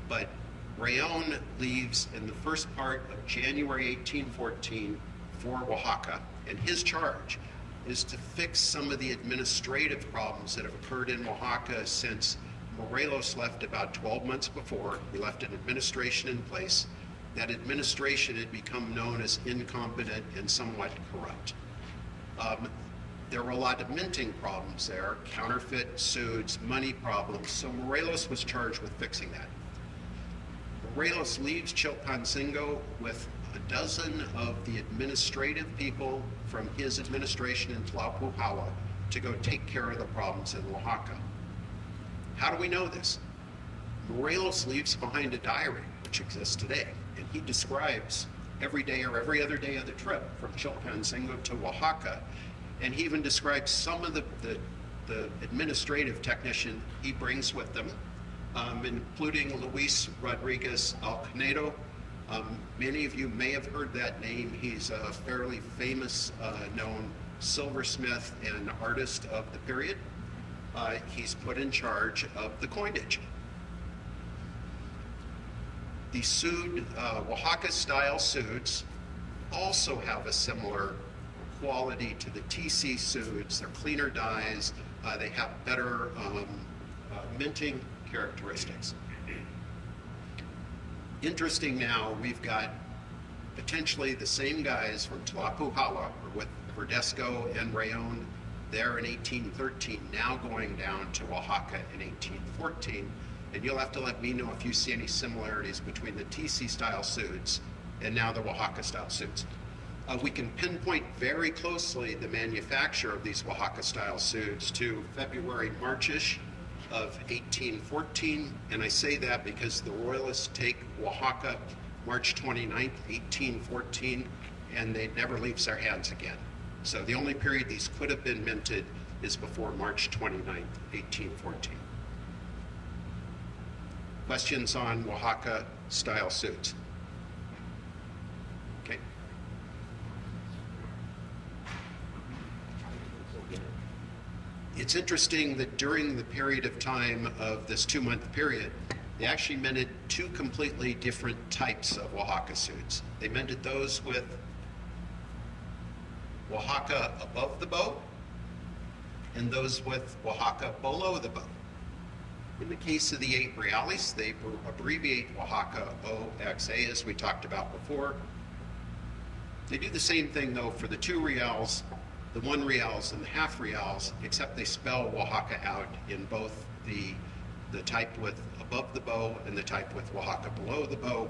but Reón leaves in the first part of January 1814 for Oaxaca, and his charge is to fix some of the administrative problems that have occurred in Oaxaca since Morelos left about 12 months before. He left an administration in place. That administration had become known as incompetent and somewhat corrupt. There were a lot of minting problems there, counterfeit suits, money problems, so Morelos was charged with fixing that. Morelos leaves Chilpancingo with a dozen of the administrative people from his administration in Tlalpujahua to go take care of the problems in Oaxaca. How do we know this? Morelos leaves behind a diary, which exists today, and he describes every day or every other day of the trip from Chilpancingo to Oaxaca, and he even describes some of the administrative technician he brings with them, including Luis Rodriguez Alcanedo. Many of you may have heard that name. He's a fairly famous, known silversmith and artist of the period. He's put in charge of the coinage. The sued Oaxaca-style suits also have a similar quality to the TC suits. They're cleaner dyes. They have better minting characteristics. Interesting now, we've got potentially the same guys from Tlalpujahua, or with Verdesco and Reón there in 1813, now going down to Oaxaca in 1814. And you'll have to let me know if you see any similarities between the TC style suits and now the Oaxaca style suits. We can pinpoint very closely the manufacture of these Oaxaca style suits to February, March-ish of 1814, and I say that because the Royalists take Oaxaca March 29th, 1814, and it never leaves their hands again. So the only period these could have been minted is before March 29th, 1814. Questions on Oaxaca style suits? Okay. It's interesting that during the period of time of this 2-month period, they actually minted two completely different types of Oaxaca suits. They minted those with Oaxaca above the bow and those with Oaxaca below the bow. In the case of the 8 reales, they abbreviate Oaxaca OXA, as we talked about before. They do the same thing though for the 2 reals, the 1 reals, and the half reals, except they spell Oaxaca out in both the type with above the bow and the type with Oaxaca below the bow.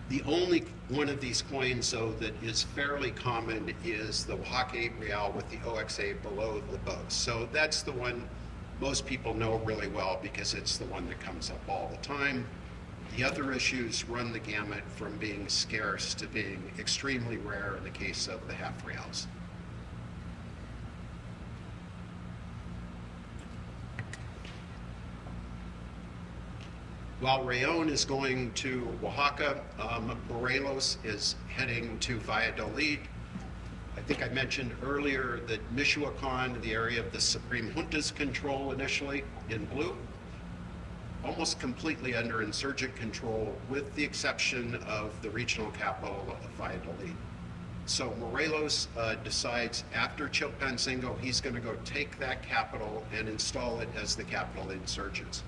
The only one of these coins, though, that is fairly common is the Oaxaca 8 real with the OXA below the bow. So that's the one most people know really well because it's the one that comes up all the time. The other issues run the gamut from being scarce to being extremely rare in the case of the half reals. While Reón is going to Oaxaca, Morelos is heading to Valladolid. I think I mentioned earlier that Michoacan, the area of the Supreme Junta's control initially in blue, almost completely under insurgent control with the exception of the regional capital of Valladolid. So Morelos decides after Chilpancingo, he's going to go take that capital and install it as the capital of the insurgents.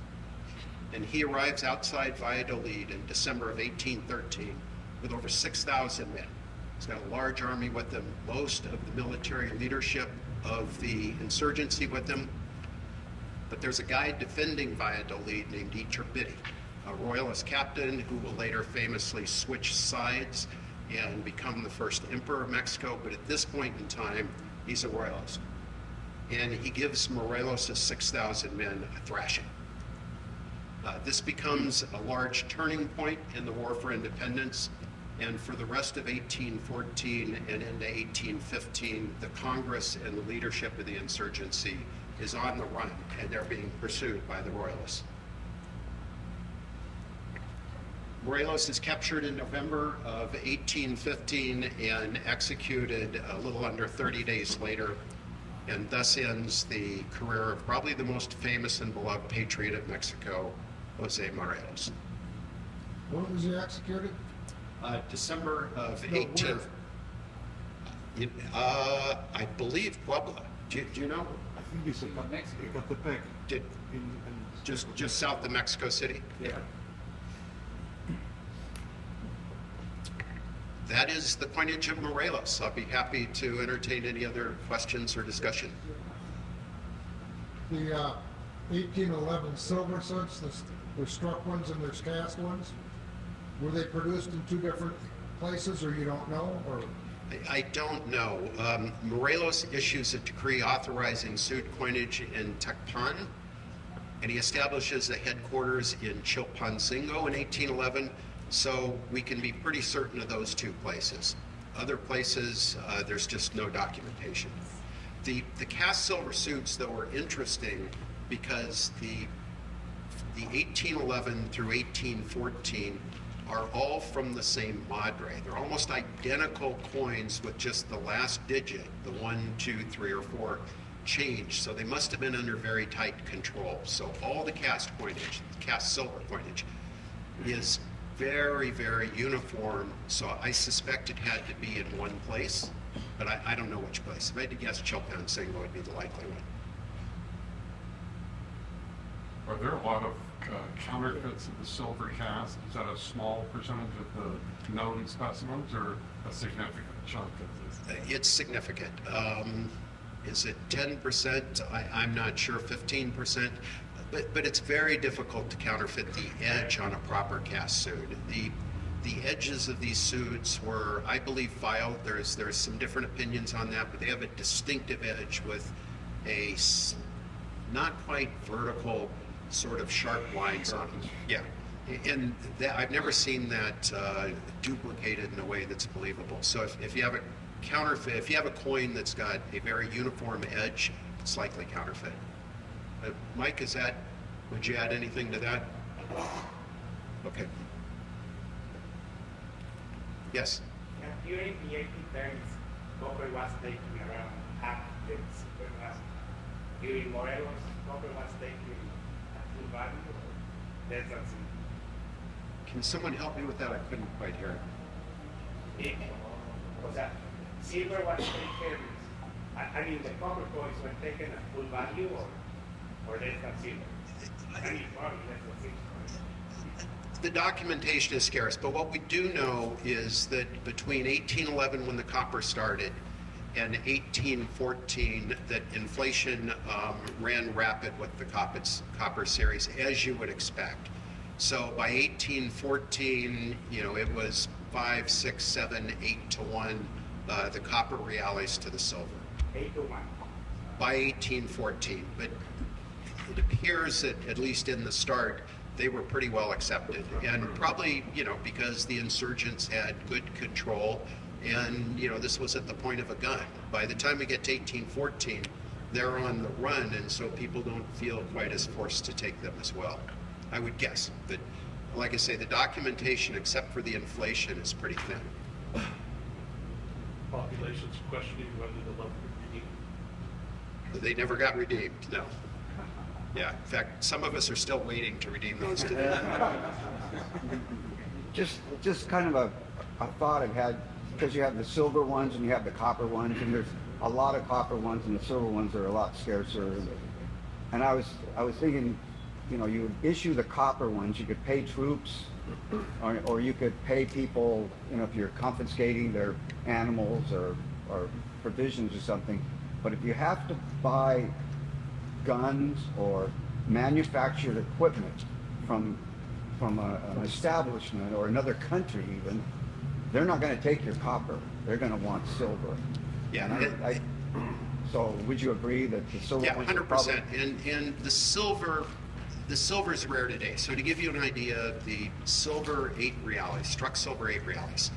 And he arrives outside Valladolid in December of 1813 with over 6,000 men. He's got a large army with him, most of the military leadership of the insurgency with him. But there's a guy defending Valladolid named Iturbide, a royalist captain who will later famously switch sides and become the first emperor of Mexico. But at this point in time, he's a royalist. And he gives Morelos' 6,000 men a thrashing. This becomes a large turning point in the war for independence. And for the rest of 1814 and into 1815, the Congress and the leadership of the insurgency is on the run, and they're being pursued by the Royalists. Morelos is captured in November of 1815 and executed a little under 30 days later, and thus ends the career of probably the most famous and beloved patriot of Mexico, Jose Morelos. When was he executed? December of No, 18. I believe Puebla. Do you know? I think it's Ecatepec. Did, just south of Mexico City. Yeah. That is the coinage of Morelos. I'll be happy to entertain any other questions or discussion. The 1811 silver suits, there's struck ones and there's cast ones. Were they produced in two different places, or you don't know, or? I don't know. Morelos issues a decree authorizing suit coinage in Tacpan, and he establishes a headquarters in Chilpancingo in 1811, so we can be pretty certain of those two places. Other places, there's just no documentation. The cast silver suits, though, are interesting because the 1811 through 1814 are all from the same madre. They're almost identical coins with just the last digit, the 1, 2, 3, or 4 changed. So they must have been under very tight control. So all the cast coinage, cast silver coinage, is very, very uniform. So I suspect it had to be in one place, but I don't know which place. If I had to guess, Chilpancingo would be the likely one. Are there a lot of counterfeits of the silver cast? Is that a small percentage of the known specimens, or a significant chunk of this? It's significant. Is it 10%? I'm not sure, 15%. But it's very difficult to counterfeit the edge on a proper cast suit. The edges of these suits were, I believe, filed. There's some different opinions on that, but they have a distinctive edge with a not quite vertical, sort of sharp lines on it. Yeah, and I've never seen that duplicated in a way that's believable. So if you have a counterfeit, if you have a coin that's got a very uniform edge, it's likely counterfeit. Mike, would you add anything to that? Okay. Yes. During the 1830s, copper was taken around half its silver value. During Morelos, copper was taken at full value, or less than silver. Can someone help me with that? I couldn't quite hear it. O sea, silver was taken, I mean, the copper coins were taken at full value, or less than silver. I mean, probably less than silver. The documentation is scarce, but what we do know is that between 1811, when the copper started, and 1814, that inflation ran rapid with the copper series, as you would expect. So by 1814, it was 5, 6, 7, 8 to 1, the copper reales to the silver. 8 to 1. By 1814, but it appears that at least in the start, they were pretty well accepted, and probably, because the insurgents had good control, and, this was at the point of a gun. By the time we get to 1814, they're on the run, and so people don't feel quite as forced to take them as well. I would guess, but like I say, the documentation, except for the inflation, is pretty thin. Population's questioning whether the level of redeemed. They never got redeemed, no. Yeah, in fact, some of us are still waiting to redeem those today. Just kind of a thought I've had, because you have the silver ones and you have the copper ones, and there's a lot of copper ones, and the silver ones are a lot scarcer. And I was thinking, you would issue the copper ones, you could pay troops, or you could pay people, if you're confiscating their animals or provisions or something. But if you have to buy guns or manufactured equipment from an establishment or another country even, they're not going to take your copper. They're going to want silver. Yeah. So would you agree that the silver? Yeah, ones are 100%. And the silver is rare today. So to give you an idea, the silver 8 reales, struck silver 8 reales,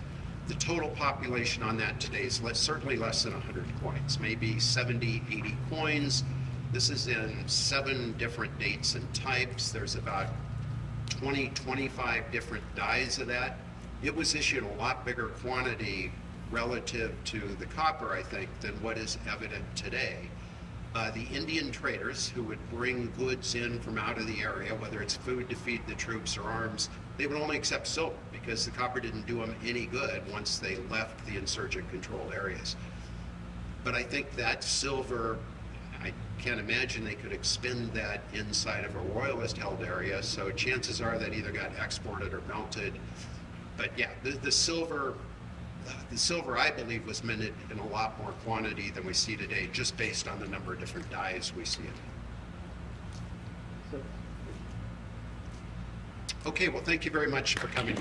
The total population on that today is certainly less than 100 coins, maybe 70, 80 coins. This is in 7 different dates and types. There's about 20, 25 different dyes of that. It was issued a lot bigger quantity relative to the copper, I think, than what is evident today. The Indian traders who would bring goods in from out of the area, whether it's food to feed the troops or arms, they would only accept silver because the copper didn't do them any good once they left the insurgent controlled areas. But I think that silver, I can't imagine they could expend that inside of a royalist held area, so chances are that either got exported or melted. But yeah, the silver I believe was minted in a lot more quantity than we see today, just based on the number of different dyes we see it. Okay, well, thank you very much for coming.